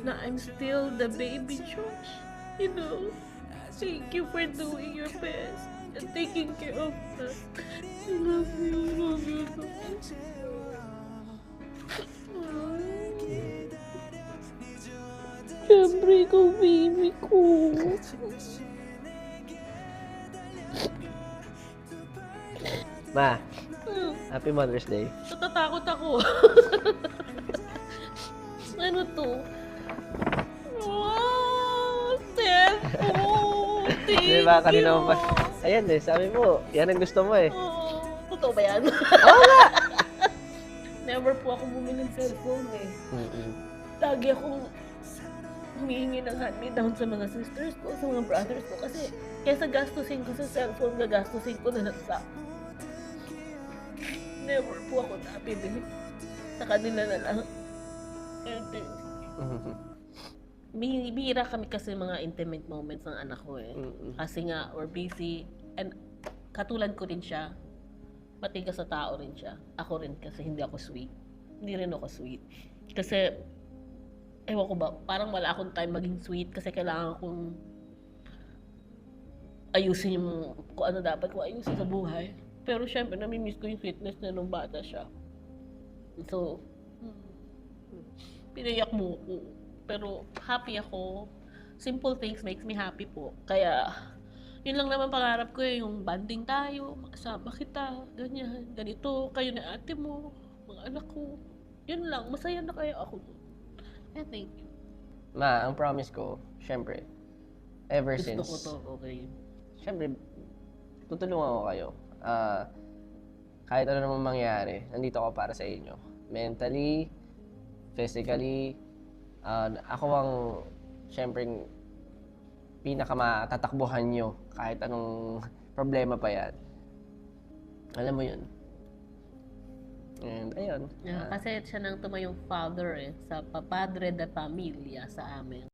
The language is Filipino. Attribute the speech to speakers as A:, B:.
A: na I'm still the baby Josh. You know, thank you for doing your best and taking care of us. I love you so much. Siyempre, ikaw, baby ko.
B: Ma, Happy Mother's Day.
A: Natatakot ako. Ano to? Wow! Cellphone! Thank
B: Diba, kanina mo pa.
A: you!
B: Ayan eh, sabi mo, yan ang gusto mo eh.
A: Oh, totoo ba yan?
B: Oo nga!
A: Never po ako bumili ng cellphone eh. Lagi akong humihingi ng hand-me-down sa mga sisters ko, sa mga brothers ko. Kasi kesa gastusin ko sa cellphone, gagastusin ko na lang sa... Never po ako nabibili. Sa kanila na lang. Bihira kami kasi mga intimate moments ng anak ko eh. Kasi nga, we're busy. And katulad ko rin siya. Matigas sa tao rin siya. Ako rin kasi hindi ako sweet. Hindi rin ako sweet. Kasi, ewan ko ba, parang wala akong time maging sweet kasi kailangan kong ayusin yung kung ano dapat ko ayusin sa buhay. Pero syempre, namimiss ko yung sweetness na nung bata siya. So, pinayak mo ko. Pero happy ako. Simple things makes me happy po. Kaya, yun lang naman pangarap ko eh, yung banding tayo, makasama kita, ganyan, ganito, kayo na ate mo, mga anak ko. Yun lang, masaya na kaya ako. Thank you.
B: Ma, ang promise ko, syempre, ever
A: Gusto
B: since,
A: ko to, okay.
B: syempre, tutulungan ko kayo. Kahit ano naman mangyari, nandito ako para sa inyo. Mentally, physically, ako ang, syempre, pinakamatatakbuhan nyo kahit anong problema pa yan. Alam mo yun. And ayun.
A: Kasi siya nang tumayong father eh, sa papadre de pamilya sa amin.